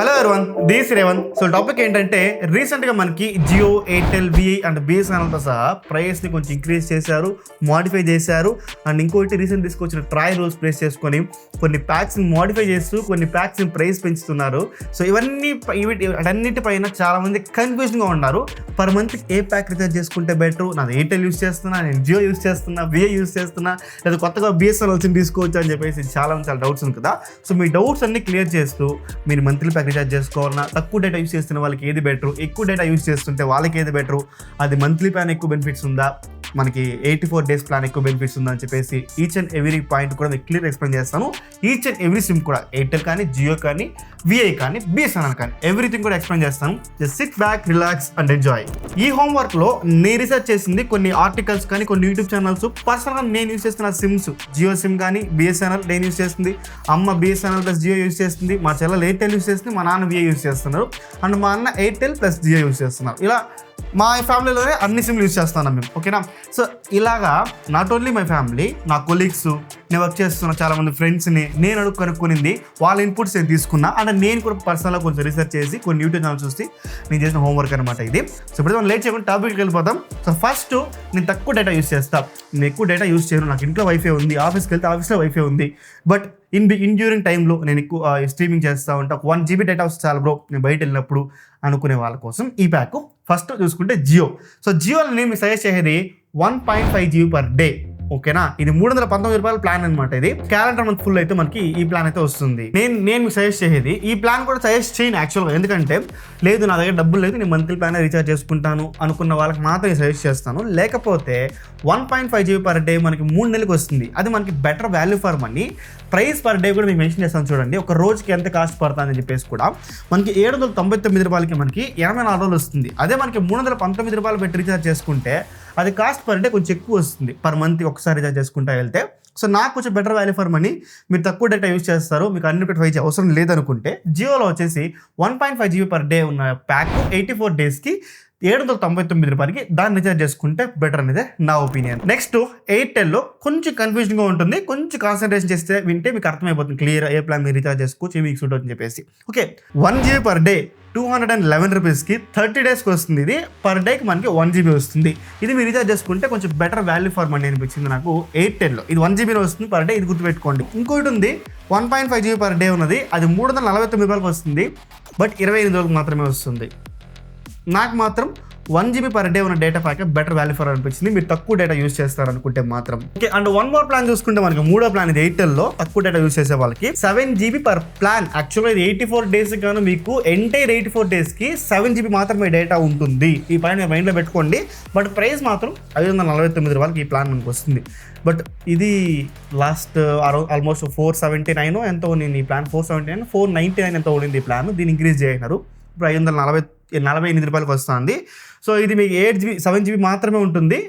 Hello everyone, this Revan. So topic ఏంటంటే రీసెంట్గా మనకి జియో, ఎయిర్టెల్, విఐ అండ్ బిఎస్ఎన్ఎల్తో సహా ప్రైస్ని కొంచెం ఇంక్రీజ్ చేశారు, మోడిఫై చేశారు. అండ్ ఇంకోటి రీసెంట్ తీసుకొచ్చిన ట్రయల్ రూల్స్ ప్లేస్ చేసుకొని కొన్ని ప్యాక్స్ని మోడిఫై చేస్తూ కొన్ని ప్యాక్స్ని ప్రైస్ పెంచుతున్నారు. సో అన్నిటిపైన చాలామంది కన్ఫ్యూజన్గా ఉన్నారు. పర్ మంత్ ఏ ప్యాక్ రీఛార్జ్ చేసుకుంటే బెటర్, నాది ఎయిర్టెల్ యూస్ చేస్తున్నా, నేను జియో యూస్ చేస్తున్నా, విఐ యూస్ చేస్తున్నా, లేదా కొత్తగా బిఎస్ఎన్ఎల్ తీసుకోవచ్చు అని చెప్పేసి చాలా డౌట్స్ ఉంది కదా. సో మీ డౌట్స్ అన్ని క్లియర్ చేస్తూ మీరు మంత్లీ ప్యాక్ రీఛార్జ్ చేసుకోవాలన్నా, తక్కువ డేటా యూస్ చేస్తున్న వాళ్ళకి ఏది బెటర్, ఎక్కువ డేటా యూస్ చేస్తుంటే వాళ్ళకి ఏది బెటర్, అది మంత్లీ ప్లాన్ ఎక్కువ బెనిఫిట్స్ ఉందా, మనకి 84 days ప్లాన్ ఎక్కువ బెనిఫిట్స్ ఉందా అని చెప్పేసి ఈచ్ అండ్ ఎవ్రీ పాయింట్ కూడా మీకు క్లియర్ ఎక్స్ప్లెయిన్ చేస్తాను. ఈచ్ అండ్ ఎవ్రీ సిమ్ కూడా, ఎయిర్టెల్ కానీ, జియో కానీ, విఐ కానీ, బిఎస్ఎన్ఎల్ కానీ, ఎవ్రీథింగ్ కూడా ఎక్స్ప్లెయిన్ చేస్తాను. Just SIT back, relax and enjoy. ఈ హోంవర్క్లో నేను రీసెర్చ్ చేసింది కొన్ని ఆర్టికల్స్ కానీ, కొన్ని యూట్యూబ్ ఛానల్స్. పర్సనల్గా నేను యూస్ చేస్తున్న సిమ్స్, జియో సిమ్ కానీ, బిఎస్ఎన్ఎల్ నేను యూస్ చేస్తుంది, అమ్మ బిఎస్ఎన్ఎల్ ప్లస్ జియో యూస్ చేస్తుంది, మా చెల్లెలు ఎయిర్టెల్ యూస్ చేస్తుంది, మా నాన్న విఐ యూస్ చేస్తున్నారు, అండ్ మా అన్న ఎయిర్టెల్ ప్లస్ జియో యూస్ చేస్తున్నారు. ఇలా మా ఫ్యామిలీలోనే అన్ని సిమ్లు యూస్ చేస్తున్నాం మేము, ఓకేనా. సో ఇలాగా నాట్ ఓన్లీ మై ఫ్యామిలీ, నా కొలీగ్స్, నేను వర్క్ చేస్తున్న చాలామంది ఫ్రెండ్స్ని నేను కనుక్కునింది, వాళ్ళ ఇన్పుట్స్ నేను తీసుకున్నా. అండ్ నేను కూడా పర్సనల్గా కొంచెం రీసెర్చ్ చేసి కొన్ని యూట్యూబ్ ఛానల్స్ చూసి నేను చేసిన హోంవర్క్ అనమాట ఇది. సో ఇప్పుడు మనం లేట్ చేయకుండా టాపిక్కి వెళ్ళిపోతాం. సో ఫస్ట్, నేను తక్కువ డేటా యూస్ చేస్తాను, నేను ఎక్కువ డేటా యూస్ చేయను. నాకు ఇంట్లో వైఫై ఉంది, ఆఫీస్కి వెళ్తే ఆఫీస్లో వైఫై ఉంది. బట్ ఇన్ డ్యూరింగ్ టైంలో నేను ఎక్కువ స్ట్రీమింగ్ చేస్తూ ఉంటాను. 1 GB డేటా వస్తే చాలా బ్రో, నేను బయట వెళ్ళినప్పుడు అనుకునే వాళ్ళ కోసం ఈ ప్యాక్. ఫస్ట్ చూసుకుంటే జియో. సో జియోలో నేను మీకు సజెస్ట్ చేసేది 1.5 GB per day, ఓకేనా. ఇది 319 రూపాయల ప్లాన్ అనమాట. ఇది క్యాలెండర్ మంత్ ఫుల్ అయితే మనకి ఈ ప్లాన్ అయితే వస్తుంది. నేను మీకు సజెస్ట్ చేసేది ఈ ప్లాన్ కూడా సజెస్ట్ చేయను యాక్చువల్గా, ఎందుకంటే లేదు నా దగ్గర డబ్బులు లేదు, నేను మంత్లీ ప్లాన్ రీఛార్జ్ చేసుకుంటాను అనుకున్న వాళ్ళకి మాత్రమే సజెస్ట్ చేస్తాను. లేకపోతే 1.5 GB per day మనకి 3 నెలలకు వస్తుంది. అది మనకి better value for money. Price per day కూడా మీకు మెన్షన్ చేస్తాను చూడండి, ఒక రోజుకి ఎంత కాస్ట్ పడుతుందని చెప్పేసి కూడా. మనకి 799 రూపాయలకి మనకి 84 రోజులు వస్తుంది. అదే మనకి 319 రూపాయలు పెట్టి రీఛార్జ్ చేసుకుంటే అది కాస్ట్ పర్ డే కొంచెం ఎక్కువ వస్తుంది, పర్ మంత్ ఒకసారి రీఛార్జ్ చేసుకుంటా వెళ్తే. సో నాకు కొంచెం బెటర్ వాల్యూ ఫర్ మనీ. మీరు తక్కువ డేటా యూస్ చేస్తారు, మీకు అన్లిమిటెడ్ 5G అవసరం లేదనుకుంటే జియోలో వచ్చేసి 1.5 GB per day ఉన్న ప్యాక్ 84 daysకి 799 రూపాయలకి దాన్ని రీఛార్జ్ చేసుకుంటే బెటర్ అనేది నా ఒపీనియన్. నెక్స్ట్, ఎయిర్టెల్లో కొంచెం కన్ఫ్యూజన్గా ఉంటుంది, కొంచెం కాన్సన్ట్రేషన్ చేస్తే వింటే మీకు అర్థమైపోతుంది క్లియర్ ఏ ప్లాన్ మీరు రీఛార్జ్ చేసుకోవచ్చు, మీకు సూట్ అవుతుందని చెప్పేసి. ఓకే, 1 GB per day 211 రూపీస్కి 30 daysకి వస్తుంది. ఇది పర్ డేకి మనకి 1 GB వస్తుంది. ఇది మీరు రీఛార్జ్ చేసుకుంటే కొంచెం బెటర్ వాల్యూ ఫర్ మనీ అనిపించింది నాకు ఎయిర్టెల్లో. ఇది 1 GB వస్తుంది పర్ డే, ఇది గుర్తుపెట్టుకోండి. ఇంకోటి ఉంది 1.5 GB per day ఉన్నది, అది 349 రూపాయలకి వస్తుంది. బట్ 28 రోజులకు మాత్రమే వస్తుంది. నాకు మాత్రం 1 GB per day ఉన్న data pack better value for అనిపించింది, మీరు తక్కువ డేటా యూస్ చేస్తారనుకుంటే మాత్రం. Okay, and one more plan చూసుకుంటే మనకి మూడో ప్లాన్ ఇది ఎయిర్టెల్లో తక్కువ డేటా యూస్ చేసే వాళ్ళకి 7 GB per ప్లాన్. యాక్చువల్గా ఇది 84 days గాను మీకు ఎంటైర్ 84 daysకి 7 GB మాత్రమే డేటా ఉంటుంది. ఈ పాయింట్ మీరు మైండ్లో పెట్టుకోండి. బట్ ప్రైస్ మాత్రం 549 రూపాయలకి ఈ ప్లాన్ మనకు వస్తుంది. బట్ ఇది లాస్ట్ ఆల్మోస్ట్ 479 ఎంతో ఉంది ఈ ప్లాన్, 479 499 ఎంతో ఉండింది ఈ ప్లాన్. దీన్ని ఇంక్రీజ్ చేయన్నారు, ఇప్పుడు 548 రూపాయలకి వస్తుంది. సో ఇది మీకు 7 GB మాత్రమే ఉంటుంది.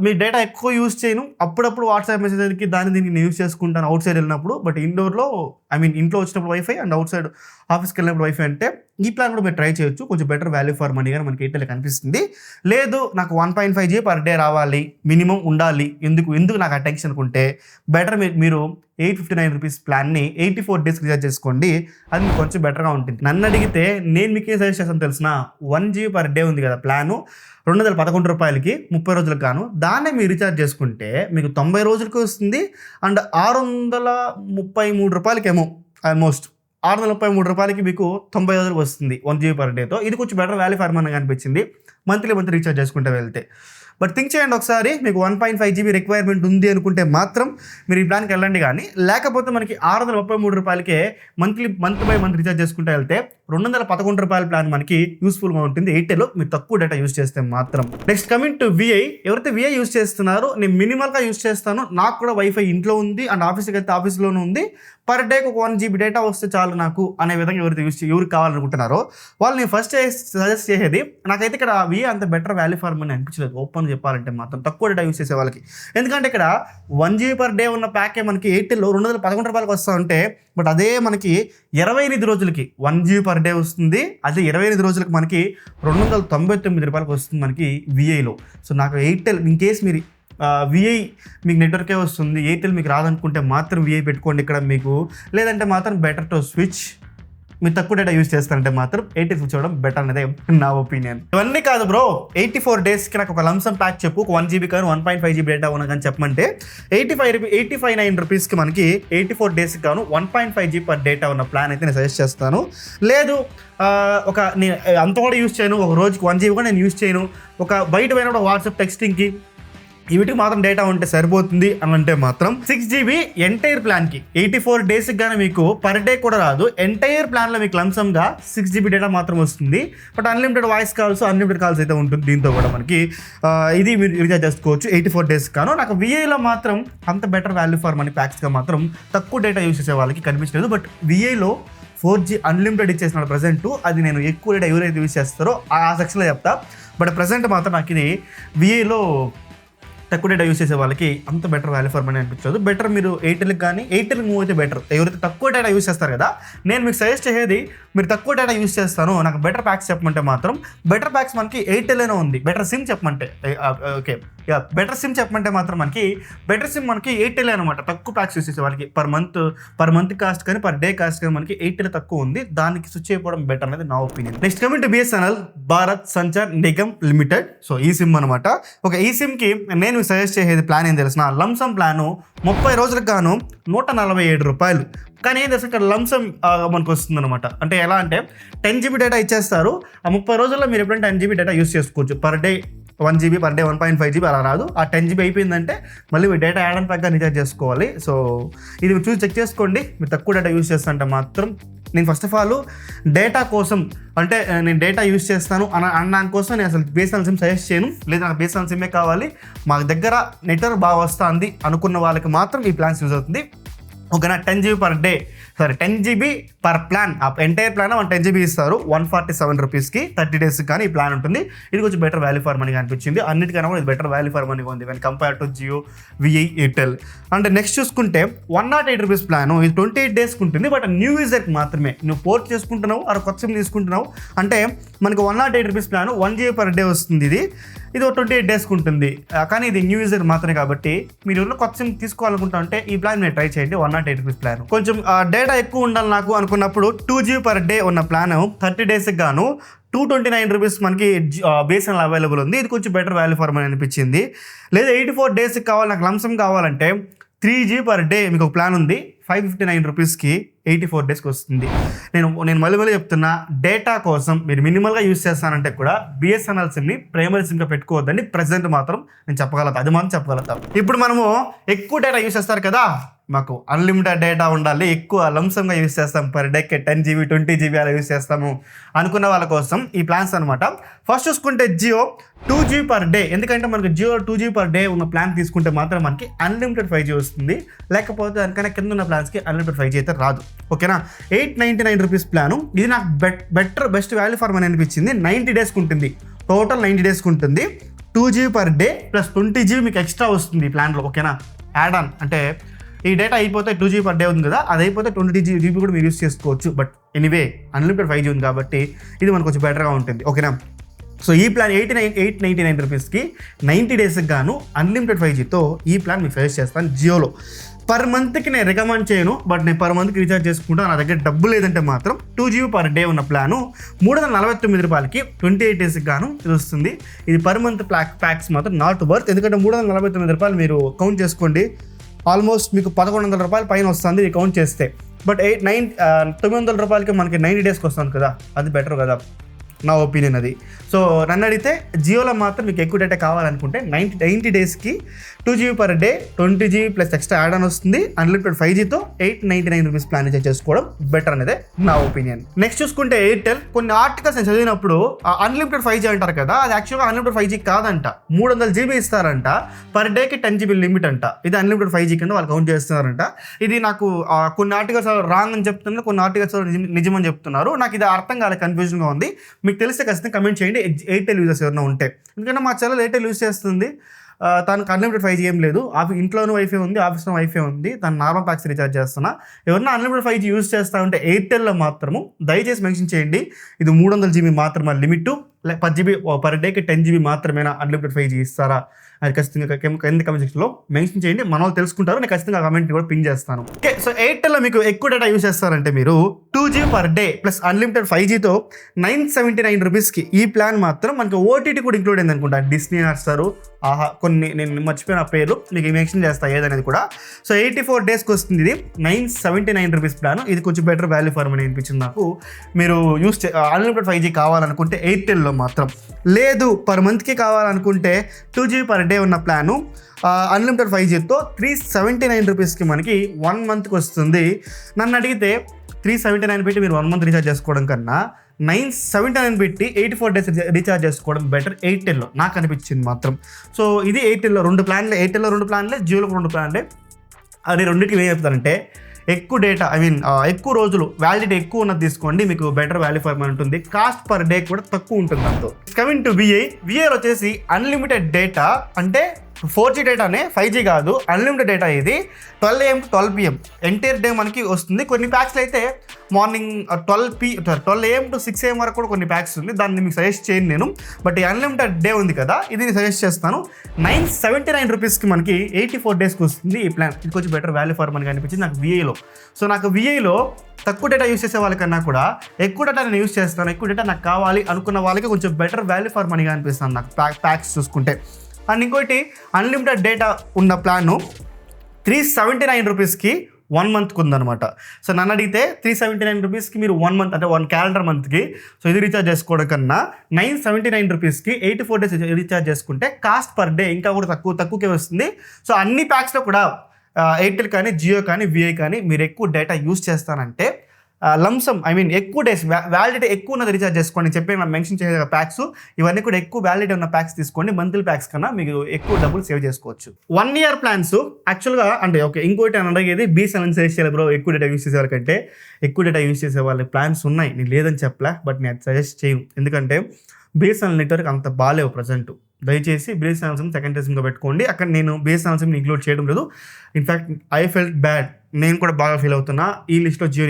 మీ డేటా ఎక్కువ యూస్ చేయను, అప్పుడప్పుడు వాట్సాప్ మెసేజ్కి దీన్ని నేను యూస్ చేసుకుంటాను అవుట్ సైడ్ వెళ్ళినప్పుడు. బట్ ఇండోర్లో ఇంట్లో వచ్చినప్పుడు వైఫై అండ్ అవుట్ సైడ్ ఆఫీస్కి వెళ్ళినప్పుడు వైఫై అంటే ఈ ప్లాన్ కూడా మీరు ట్రై చేయొచ్చు. కొంచెం బెటర్ వాల్యూ ఫర్ మనీ కానీ మనకి ఎయిర్టెల్ కనిపిస్తుంది. లేదు నాకు 1.5 GB per day రావాలి, మినిమం ఉండాలి, ఎందుకు నాకు ఆ టెన్షన్ అనుకుంటే బెటర్ మీరు 859 రూపీస్ ప్లాన్ని 84 days రీఛార్జ్ చేసుకోండి. అది మీకు కొంచెం బెటర్గా ఉంటుంది. నన్ను అడిగితే నేను మీకు ఏం సజెస్ట్ చేస్తాను తెలిసిన, 1 GB per day ఉంది కదా ప్లాను, 211 రూపాయలకి 30 రోజులకు గాను దాన్నే మీరు రీఛార్జ్ చేసుకుంటే మీకు 90 రోజులకి వస్తుంది. అండ్ 633 రూపాయలకేమో, ఆల్మోస్ట్ 633 రూపాయలకి మీకు 90 రోజులకు వస్తుంది 1 GB per day తో. ఇది కొంచెం బెటర్ వాల్యూ ఫర్ మనీ అనిపించింది మంత్లీ రీఛార్జ్ చేసుకుంటే వెళ్తే. బట్ థింక్ చేయండి ఒకసారి, మీకు 1.5 GB రిక్వైర్మెంట్ ఉంది అనుకుంటే మాత్రం మీరు ఈ ప్లాన్కి వెళ్ళండి. కానీ లేకపోతే మనకి 633 రూపాయలకే మంత్ బై మంత్ రీఛార్జ్ చేసుకుంటే వెళ్తే 211 రూపాయల ప్లాన్ మనకి యూస్ఫుల్గా ఉంటుంది ఎయిర్టెల్లో, మీరు తక్కువ డేటా యూస్ చేస్తే మాత్రం. Next coming to VI. ఎవరైతే విఐ యూస్ చేస్తున్నారో, నేను మినిమల్గా యూస్ చేస్తాను, నాకు కూడా వైఫై ఇంట్లో ఉంది అండ్ ఆఫీస్కి వెళ్తే ఆఫీస్లోనే ఉంది. పర్ డేకి ఒక 1 GB డేటా వస్తే చాలు నాకు అనే విధంగా ఎవరికి కావాలనుకుంటున్నారో వాళ్ళు నేను ఫస్ట్ సజెస్ట్ చేసేది. నాకైతే ఇక్కడ విఐ అంత బెటర్ వాల్యూ ఫర్ మనీ అనిపించలేదు ఓపెన్ చెప్పాలంటే మాత్రం, తక్కువ డేటా యూస్ చేసే వాళ్ళకి. ఎందుకంటే ఇక్కడ 1 GB per day ఉన్న ప్యాకే మనకి ఎయిర్టెల్లో 211 రూపాయలకి వస్తూ ఉంటే, బట్ అదే మనకి 28 రోజులకి 1 GB per day వస్తుంది. అదే 28 రోజులకి మనకి 299 రూపాయలకి వస్తుంది మనకి విఐలో. సో నాకు ఎయిర్టెల్ ఇన్ కేస్ మీరు విఐ మీకు నెట్వర్కే వస్తుంది, ఎయిర్టెల్ మీకు రాదనుకుంటే మాత్రం విఐ పెట్టుకోండి ఇక్కడ మీకు. లేదంటే మాత్రం బెటర్ టు స్విచ్ మీరు తక్కువ డేటా యూస్ చేస్తారంటే మాత్రం ఎయిర్టెల్ స్విచ్ అవ్వడం బెటర్ అనేది నా ఒపీనియన్. ఇవన్నీ కాదు బ్రో, 84 డేస్కి నాకు ఒక లంసమ్ ప్యాక్ చెప్పు, ఒక 1 GB కానీ 1.5 GB డేటా ఉన్నా కానీ చెప్పమంటే 85 రూపీస్కి మనకి 84 డేస్కి కాను 1.5 GB పర్ డేటా ఉన్న ప్లాన్ అయితే నేను సజెస్ట్ చేస్తాను. లేదు నేను అంత కూడా యూస్ చేయను, ఒక రోజుకి 1 GB కూడా నేను యూస్ చేయను, ఒక బయట పోయినప్పుడు వాట్సాప్ టెక్స్టింగ్కి వీటికి మాత్రం డేటా ఉంటే సరిపోతుంది అని అంటే మాత్రం 6 GB ఎంటైర్ ప్లాన్కి 84 డేస్కి కానీ మీకు పర్ డే కూడా రాదు. ఎంటైర్ ప్లాన్లో మీకు లంసమ్గా 6 GB డేటా మాత్రం వస్తుంది. But unlimited voice calls, unlimited calls అయితే ఉంటుంది. దీంతో కూడా మనకి ఇది మీరు రీఛార్జ్ చేసుకోవచ్చు 84 డేస్ కాను. నాకు విఐలో మాత్రం అంత బెటర్ వాల్యూ ఫర్ మనీ ప్యాక్స్గా మాత్రం తక్కువ డేటా యూస్ చేసే వాళ్ళకి కనిపించలేదు. బట్ విఐలో 4G అన్లిమిటెడ్ ఇచ్చేసిన ప్రజెంట్, అది నేను ఎక్కువ డేటా ఎవరైతే యూస్ చేస్తారో ఆ సెక్షన్లో చెప్తా. బట్ ప్రజెంట్ మాత్రం నాకు ఇది విఐలో తక్కువ డేటా యూస్ చేసే వాళ్ళకి అంత బెటర్ వాల్యూ ఫర్ మనీ అనిపించదు. బెటర్ మీరు ఎయిర్టెల్కి కానీ ఎయిర్టెల్కి మూవ్ అయితే బెటర్. ఎవరైతే తక్కువ డేటా యూస్ చేస్తారు కదా, నేను మీకు సజెస్ట్ చేసేది మీరు తక్కువ డేటా యూస్ చేస్తాను నాకు బెటర్ ప్యాక్స్ చెప్పమంటే మాత్రం బెటర్ ప్యాక్స్ మనకి ఎయిర్టెల్లోనే ఉంది. బెటర్ సిమ్ చెప్పమంటే ఓకే బెటర్ సిమ్ చెప్పమంటే మాత్రం మనకి బెటర్ సిమ్ మనకి ఎయిర్టెల్ అనమాట. తక్కువ ప్యాక్స్ యూస్ చేసే వాళ్ళకి పర్ మంత్ కాస్ట్ కానీ పర్ డే కాస్ట్ కానీ మనకి ఎయిర్టెల్ తక్కువ ఉంది. దానికి స్విచ్ అయిపోవడం బెటర్ అనేది నా opinion. Next coming to BSNL Bharat Sanchar Nigam limited. So ఈ సిమ్ అనమాట. ఈ సిమ్కి నేను సజెస్ట్ చేసేది ప్లాన్ ఏం తెలిసిన లంసమ్ ప్లాను 30 రోజులకు గాను 147 రూపాయలు. కానీ ఏం తెలుసు ఇక్కడ లంసమ్ మనకు వస్తుంది అనమాట. అంటే ఎలా అంటే 10 GB డేటా ఇచ్చేస్తారు. ఆ 30 రోజుల్లో మీరు ఎప్పుడైనా 10 GB డేటా యూస్ చేసుకోవచ్చు. Per day 1 GB, per day 1.5 GB అలా రాదు. ఆ 10 GB అయిపోయిందంటే మళ్ళీ మీరు డేటా యాడ్ అండ్ ప్యాక్గా రీఛార్జ్ చేసుకోవాలి. సో ఇది మీరు చూసి చెక్ చేసుకోండి. మీరు తక్కువ డేటా యూస్ చేస్తుంటే మాత్రం నేను ఫస్ట్ ఆఫ్ ఆల్ డేటా కోసం అంటే నేను డేటా యూస్ చేస్తాను అన్న కోసం నేను అసలు BSNL సిమ్ సజెస్ట్ చేయను. లేదా నాకు BSNL సిమ్మే కావాలి, మా దగ్గర నెట్వర్క్ బాగా వస్తుంది అనుకున్న వాళ్ళకి మాత్రం ఈ ప్లాన్స్ యూజ్ అవుతుంది. ఓకేనా. 10 GB per day, 10 GB per plan. ఆ ఎంటైర్ ప్లాన్ 10 GB ఇస్తారు 147 రూపీస్కి 30 డేస్కి కానీ ఈ ప్లాన్ ఉంటుంది. ఇది కొంచెం బెటర్ వాల్యూ ఫర్ మనీ అనిపించింది. అన్నిటికన్నా కూడా ఇది బెటర్ వాల్యూ ఫర్ మనీ ఉంది when compare to Jio, VI, Airtel. And next చూసుకుంటే 108 రూపీస్ ప్లాన్. ఇది 28 డేస్కి ఉంటుంది. బట్ న్యూ యూజర్కి మాత్రమే. నువ్వు పోర్ట్ చేసుకుంటున్నావు ఆ కొత్త సిమ్ తీసుకుంటున్నావు అంటే మనకు 108 rupees plan 1 GB per day వస్తుంది. ఇది 28 డేస్కి ఉంటుంది. కానీ ఇది న్యూ యూజర్ మాత్రమే కాబట్టి మీరు ఎవరైనా కొత్త సిమ్ తీసుకోవాలనుకుంటా అంటే ఈ ప్లాన్ మీరు ట్రై చేయండి. 108 రూపీస్ ప్లాన్. కొంచెం డేటా ఎక్కువ ఉండాలి నాకు అనుకున్నప్పుడు 2 GB పర్ డే ఉన్న ప్లాన్ 30 డేస్కి గాను 229 రూపీస్ మనకి BSNL అవైలబుల్ ఉంది. ఇది కొంచెం బెటర్ వాల్యూ ఫర్ మనీ అనిపించింది. లేదా 84 డేస్కి కావాలి నాకు లంసమ్ కావాలంటే 3 GB పర్ డే మీకు ఒక ప్లాన్ ఉంది 559 రూపీస్కి 84 డేస్కి వస్తుంది. నేను మళ్ళీ చెప్తున్నా, డేటా కోసం మీరు మినిమల్గా యూస్ చేస్తానంటే కూడా BSNL సిమ్ని ప్రైమరీ సిమ్గా పెట్టుకోవద్దని ప్రజెంట్ మాత్రం నేను చెప్పగలుగుతా. అది మాత్రం చెప్పగలుగుతాం. ఇప్పుడు మనము ఎక్కువ డేటా యూస్ చేస్తారు కదా, మాకు అన్లిమిటెడ్ డేటా ఉండాలి, ఎక్కువ లంసమ్గా యూస్ చేస్తాం, పర్ డేకి 10 GB 20 GB అలా యూస్ చేస్తాము అనుకున్న వాళ్ళ కోసం ఈ ప్లాన్స్ అనమాట. ఫస్ట్ చూసుకుంటే జియో 2 GB పర్ డే. ఎందుకంటే మనకు జియో 2 GB పర్ డే ఉన్న ప్లాన్ తీసుకుంటే మాత్రం మనకి అన్లిమిటెడ్ 5G వస్తుంది. లేకపోతే దానికన్నా కింద ఉన్న ప్లాన్స్కి అన్లిమిటెడ్ 5G అయితే రాదు. ఓకేనా. 899 రూపీస్ ప్లాను. ఇది నాకు బెస్ట్ వాల్యూ ఫర్ మనీ అనిపించింది. 90 డేస్కి ఉంటుంది. టోటల్ 90 డేస్కి ఉంటుంది. 2 GB per day plus 20 GB మీకు ఎక్స్ట్రా వస్తుంది ఈ ప్లాన్లో. ఓకేనా. యాడ్ ఆన్ అంటే ఈ డేటా అయిపోతే 2 GB పర్ డే ఉంది కదా, అది అయిపోతే 20 GB కూడా మీరు యూస్ చేసుకోవచ్చు. బట్ ఎనీవే అన్లిమిటెడ్ 5G ఉంది కాబట్టి ఇది మనకు కొంచెం బెటర్గా ఉంటుంది. ఓకేనా. సో ఈ ప్లాన్ 899 రూపీస్కి 90 డేస్కి గాను అన్లిమిటెడ్ 5Gతో ఈ ప్లాన్ మీకు సజెస్ట్ చేస్తాను జియోలో. పర్ మంత్కి నేను రికమెండ్ చేయను, బట్ నేను పర్ మంత్కి రీఛార్జ్ చేసుకుంటాను. నా దగ్గర డబ్బు లేదంటే మాత్రం 2 GB పర్ డే ఉన్న ప్లాను 349 రూపాయలకి 28 డేస్కి గాను ఇది వస్తుంది. ఇది పర్ మంత్ ప్యాక్స్ మాత్రం నాట్ వర్త్. ఎందుకంటే 349 రూపాయలు మీరు కౌంట్ చేసుకోండి, ఆల్మోస్ట్ మీకు 1100 రూపాయలు పైన వస్తుంది ఇది కౌంట్ చేస్తే. బట్ 900 రూపాయలకి మనకి 90 డేస్కి వస్తుంది కదా, అది బెటర్ కదా నా ఒపీనియన్ అది. సో నన్ను అడిగితే జియోలో మాత్రం మీకు ఎక్కువ డేటా కావాలనుకుంటే 90 డేస్కి 2 GB per day 20 GB plus extra add on వస్తుంది. అన్లిమిటెడ్ 5Gతో 899 రూపీస్ ప్లాన్ రీఛార్జ్ చేసుకోవడం బెటర్ అనేది నా ఒపీనియన్. నెక్స్ట్ చూసుకుంటే ఎయిర్టెల్. కొన్ని ఆర్టికల్స్ నేను చదివినప్పుడు అన్లిమిటెడ్ 5G అంటారు కదా, అది యాక్చువల్గా అన్లిమిటెడ్ 5G కాదంట. 300 GB ఇస్తారంట, పర్ డేకి 10 GB లిమిట్ అంట. ఇది అన్లిమిటెడ్ 5G కింద వాళ్ళు కౌంట్ చేస్తున్నారంట. ఇది నాకు కొన్ని ఆర్టికల్స్ రాంగ్ అని చెప్తున్నారు, కొన్ని ఆర్టికల్స్ నిజమని చెప్తున్నారు. నాకు ఇది అర్థం కాలే, కన్ఫ్యూజన్గా ఉంది. మీకు తెలిస్తే ఖచ్చితంగా కమెంట్ చేయండి ఎయిర్టెల్ యూజర్స్ ఎవరైనా ఉంటే. ఎందుకంటే మా చెల్లెలు ఎయిర్టెల్ యూజ్ చేస్తుంది, తనకు అన్లిమిటెడ్ 5G ఏం లేదు. ఇంట్లోనూ వైఫై ఉంది, ఆఫీస్లో వైఫై ఉంది, తను నార్మల్ ప్యాక్స్ రీఛార్జ్ చేస్తున్నా. ఎవరైనా అన్లిమిటెడ్ 5G యూజ్ చేస్తా ఉంటే ఎయిర్టెల్లో మాత్రము దయచేసి మెన్షన్ చేయండి ఇది 300 GB మాత్రమే లిమిట్. 10 GB పర్ డేకి 10 GB మాత్రమేనా అన్లిమిటెడ్ 5G ఇస్తారా? అది ఖచ్చితంగా కింద కమెంట్ సెక్షన్లో మెన్షన్ చేయండి. మన వాళ్ళు తెలుసుకుంటారు. నేను ఖచ్చితంగా కామెంట్ కూడా పిన్ చేస్తాను. ఓకే, సో ఎయిర్టెల్లో మీకు ఎక్కువ డేటా యూస్ చేస్తారంటే మీరు 2 GB per day plus unlimited 5Gతో 979 రూపీస్కి ఈ ప్లాన్ మాత్రం మనకి ఓటీటీ కూడా ఇంక్లూడ్ అయింది అనుకుంటా. డిస్నీ హాట్స్టార్, ఆహా, కొన్ని నేను మర్చిపోయిన పేర్లు మీకు మెన్షన్ చేస్తా ఏదనేది కూడా. సో 84 డేస్కి వస్తుంది. ఇది 979 రూపీస్ ప్లాన్. ఇది కొంచెం బెటర్ వాల్యూ ఫర్ మనీ అనిపించింది నాకు. మీరు అన్లిమిటెడ్ 5G కావాలనుకుంటే ఎయిర్టెల్లో మాత్రం, లేదు పర్ మంత్కి కావాలనుకుంటే 2 GB పర్ డే ఉన్న ప్లాను అన్లిమిటెడ్ 5Gతో 379 రూపీస్కి మనకి 1 మంత్కి వస్తుంది. నన్ను అడిగితే 379 పెట్టి మీరు 1 మంత్ రీఛార్జ్ చేసుకోవడం కన్నా 979 పెట్టి 84 డేస్ రీఛార్జ్ చేసుకోవడం బెటర్ ఎయిర్టెల్లో నాకు అనిపించింది మాత్రం. సో ఇది ఎయిర్టెల్లో 2 ప్లాన్లే, ఎయిర్టెల్లో 2 ప్లాన్లే, జియోలో 2 ప్లాన్లే. అది రెండింటికి ఏం చెప్తారంటే ఎక్కువ డేటా ఎక్కువ రోజులు వ్యాలిడిటీ ఎక్కువ ఉన్నది తీసుకోండి, మీకు బెటర్ వాల్యూ ఫర్ మనీ ఉంటుంది. కాస్ట్ పర్ డే కూడా తక్కువ ఉంటుంది దాంతో. కమింగ్ టు విఐలో వచ్చేసి అన్లిమిటెడ్ డేటా అంటే 4G డేటానే, 5G కాదు, అన్లిమిటెడ్ డేటా. ఇది 12 AM to 12 PM entire day మనకి వస్తుంది. కొన్ని ప్యాక్స్లో అయితే మార్నింగ్ 12 AM to 6 AM వరకు కూడా కొన్ని ప్యాక్స్ ఉంది. దాన్ని మీకు సజెస్ట్ చేయను నేను. బట్ ఈ అన్లిమిటెడ్ డే ఉంది కదా, ఇది నేను సజెస్ట్ చేస్తాను. 979 రూపీస్కి మనకి 84 డేస్కి వస్తుంది ఈ ప్లాన్. ఇది కొంచెం బెటర్ వాల్యూ ఫర్ మనీ అనిపించింది నాకు విఐలో. సో నాకు విఐలో తక్కువ డేటా యూస్ చేసే వాళ్ళకన్నా కూడా ఎక్కువ డేటా నేను యూస్ చేస్తాను. ఎక్కువ డేటా నాకు కావాలి అనుకున్న వాళ్ళకి కొంచెం బెటర్ వాల్యూ ఫర్ మనీగా అనిపిస్తాను నాకు ప్యాక్స్ చూసుకుంటే. అండ్ ఇంకోటి అన్లిమిటెడ్ డేటా ఉన్న ప్లాను 379 రూపీస్కి 1 మంత్కి ఉందన్నమాట. సో నన్ను అడిగితే 379 రూపీస్కి మీరు 1 మంత్ అంటే 1 క్యాలెండర్ మంత్కి సో ఇది రీఛార్జ్ చేసుకోవడం కన్నా 979 రూపీస్కి 84 డేస్ రీఛార్జ్ చేసుకుంటే కాస్ట్ పర్ డే ఇంకా కూడా తక్కువకే వస్తుంది. సో అన్ని ప్యాక్స్లో కూడా ఎయిర్టెల్ కానీ, జియో కానీ, విఐ కానీ మీరు ఎక్కువ డేటా యూస్ చేస్తానంటే లంసమ్ ఎక్కువ డేస్ వ్యాలిడిటీ ఎక్కువ ఉన్నది రీఛార్జ్ చేసుకోండి. చెప్పి మనం మెన్షన్ చేసే ప్యాక్స్ ఇవన్నీ కూడా ఎక్కువ వ్యాలిడిటీ ఉన్న ప్యాక్స్ తీసుకోండి. మంత్లీ ప్యాక్స్ కన్నా మీకు ఎక్కువ డబ్బులు సేవ్ చేసుకోవచ్చు. 1 year ప్లాన్స్ యాక్చువల్గా అంటే ఓకే, ఇంకోటి అని అడిగేది BSNL సజెస్ట్ చేయాలి బ్రో. ఎక్కువ డేటా యూస్ చేసే వాళ్ళకంటే ఎక్కువ డేటా యూస్ చేసే వాళ్ళ ప్లాన్స్ ఉన్నాయి, నేను లేదని చెప్పలే. బట్ నేను సజెస్ట్ చేయను, ఎందుకంటే BSNL నెట్వర్క్ అంత బాగాలేవు ప్రజెంట్. దయచేసి BSNL సిమ్ సెకండ్ సిమ్గా పెట్టుకోండి. అక్కడ నేను BSNL సిమ్ని ఇంక్లూడ్ చేయడం లేదు. ఇన్ఫ్యాక్ట్ ఐ ఫెల్ట్ బ్యాడ్, నేను కూడా బాగా ఫీల్ అవుతున్నా ఈ లిస్ట్లో జియో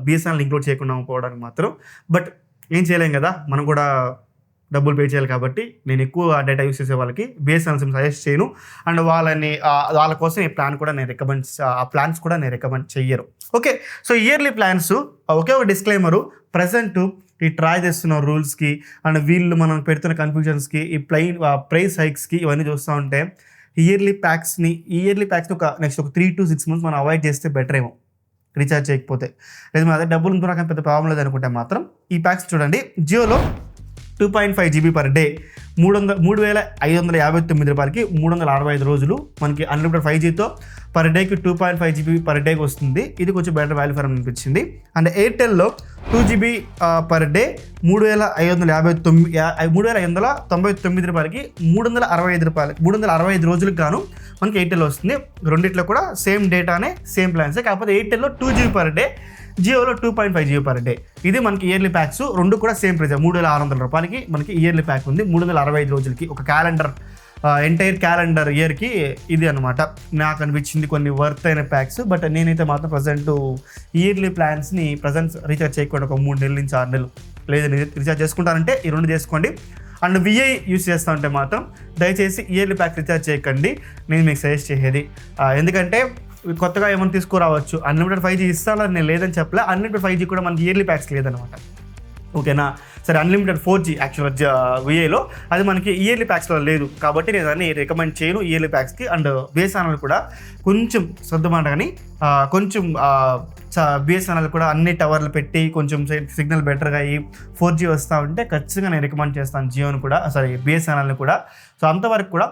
BSNL ఇంక్లూడ్ చేయకుండా పోవడానికి మాత్రం. బట్ ఏం చేయలేం కదా, మనం కూడా డబ్బులు పే చేయాలి. కాబట్టి నేను ఎక్కువ డేటా యూస్ చేసే వాళ్ళకి BSNL సిమ్ సజెస్ట్ చేయను. అండ్ వాళ్ళ కోసం ఈ ప్లాన్ కూడా నేను ప్లాన్స్ కూడా నేను రికమెండ్ చెయ్యరు. ఓకే, సో ఇయర్లీ ప్లాన్స్ ఒకే ఒక డిస్క్లైమరు, ప్రజెంట్ ఈ ట్రై చేస్తున్న రూల్స్కి అండ్ వీళ్ళు మనం పెడుతున్న కన్ఫ్యూజన్స్కి, ఈ ప్రైస్ హైక్స్కి ఇవన్నీ చూస్తూ ఉంటే ఇయర్లీ ప్యాక్స్ని ఒక నెక్స్ట్ ఒక 3 to 6 months మనం అవాయిడ్ చేస్తే బెటర్ ఏమో, రీఛార్జ్ చేయకపోతే. లేదు మన అదే డబ్బులు ఉందో నాకు పెద్ద ప్రాబ్లం లేదు అనుకుంటే మాత్రం ఈ ప్యాక్స్ చూడండి. జియోలో 2.5 GB పర్ డే 3,559 రూపాయలకి 365 రోజులు మనకి అన్లిమిటెడ్ 5Gతో పర్ డేకి 2.5 GB పర్ డేకి వస్తుంది. ఇది కొంచెం బెటర్ వాల్యూ ఫర్ అనిపించింది. అండ్ ఎయిర్టెల్లో 2 GB పర్ డే 3,599 రూపాయలకి 365 రోజులకు గాను మనకి ఎయిర్టెల్ వస్తుంది. రెండిట్లో కూడా సేమ్ డేటానే, సేమ్ ప్లాన్సే, కాకపోతే ఎయిర్టెల్లో 2 GB పర్ డే, జియోలో 2.5 GB పర్ డే. ఇది మనకి ఇయర్లీ ప్యాక్స్, రెండు కూడా సేమ్ ప్రైస్ 3,600 రూపాయలకి మనకి ఇయర్లీ ప్యాక్ ఉంది. 365 రోజులకి ఒక క్యాలెండర్, ఎంటైర్ క్యాలెండర్ ఇయర్కి ఇది అనమాట. నాకు అనిపించింది కొన్ని వర్త్ అయిన ప్యాక్స్. బట్ నేనైతే మాత్రం ప్రజెంట్ ఇయర్లీ ప్లాన్స్ని ప్రజెంట్ రీఛార్జ్ చేయకుండా ఒక 3 నెలల నుంచి 6 నెలలు లేదు రీఛార్జ్ చేసుకుంటానంటే ఈ 2 చేసుకోండి. అండ్ విఐ యూస్ చేస్తూ ఉంటే మాత్రం దయచేసి ఇయర్లీ ప్యాక్ రీఛార్జ్ చేయకండి, నేను మీకు సజెస్ట్ చేసేది. ఎందుకంటే కొత్తగా ఏమైనా తీసుకురావచ్చు. అన్లిమిటెడ్ 5G ఇస్తానని నేను లేదని చెప్పలే, అన్లిమిటెడ్ 5G కూడా మనకి ఇయర్లీ ప్యాక్స్ లేదనమాట. ఓకేనా, సరే అన్లిమిటెడ్ 4G యాక్చువల్గా విఐలో అది మనకి ఇయర్లీ ప్యాక్స్లో లేదు, కాబట్టి నేను దాన్ని రికమెండ్ చేయను ఇయర్లీ ప్యాక్స్కి. అండ్ BSNL కూడా కొంచెం సర్దుమాట, కానీ కొంచెం BSNL కూడా అన్ని టవర్లు పెట్టి కొంచెం సిగ్నల్ బెటర్గా అయ్యి 4G వస్తూ ఉంటే ఖచ్చితంగా నేను రికమెండ్ చేస్తాను జియోని కూడా, BSNLని కూడా. సో అంతవరకు కూడా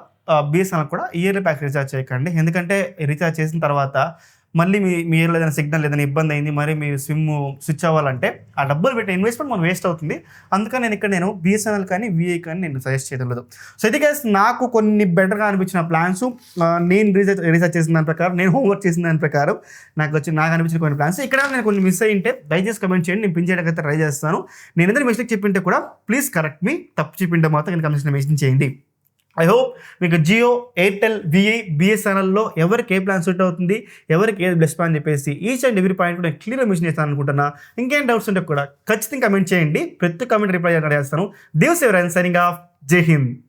BSNL కూడా ఇయర్లీ ప్యాక్ రీఛార్జ్ చేయకండి. ఎందుకంటే రీఛార్జ్ చేసిన తర్వాత మళ్ళీ మీ ఇయర్లో ఏదైనా సిగ్నల్ ఏదైనా ఇబ్బంది అయింది, మరి మీ సిమ్ స్విచ్ అవ్వాలంటే ఆ డబ్బులు పెట్టే ఇన్వెస్ట్మెంట్ మనం వేస్ట్ అవుతుంది. అందుకని నేను BSNL కానీ విఐ కానీ నేను సజెస్ట్ చేయడం లేదు. సో ఇది గైస్ నాకు కొన్ని బెటర్గా అనిపించిన ప్లాన్స్, నేను రీసెర్చ్ చేసిన దాని ప్రకారం, నేను హోంవర్క్ చేసిన దాని ప్రకారం నాకు అనిపించిన కొన్ని ప్లాన్స్. ఇక్కడ నేను కొన్ని మిస్ అయ్యింటే దయచేసి కమెంట్ చేయండి, నేను పిన్ చేయడానికి అయితే ట్రై చేస్తాను. నేను ఏదైనా మిస్టేక్ చెప్పింటే కూడా ప్లీజ్ కరెక్ట్ మీ, తప్పు చెప్పింటే మాత్రం నేను కమెంట్ మెన్షన్ చేయండి. ఐ హోప్ మీకు జియో, ఎయిర్టెల్, విఐ, బిఎస్ఎన్ఎల్లో ఎవరికి ఏ ప్లాన్ సూట్ అవుతుంది, ఎవరికి ఏది బెస్ట్ ప్లాన్ అని చెప్పేసి ఈచ్ అండ్ ఎవ్రీ పాయింట్ కూడా క్లియర్గా మెన్షన్ చేస్తాను అనుకుంటున్నా. ఇంకేం డౌట్స్ ఉంటే కూడా ఖచ్చితంగా కమెంట్ చేయండి. ప్రతి కమెంట్ రిప్లై చేస్తాను. Dev Shivarayan signing off. జై హింద్.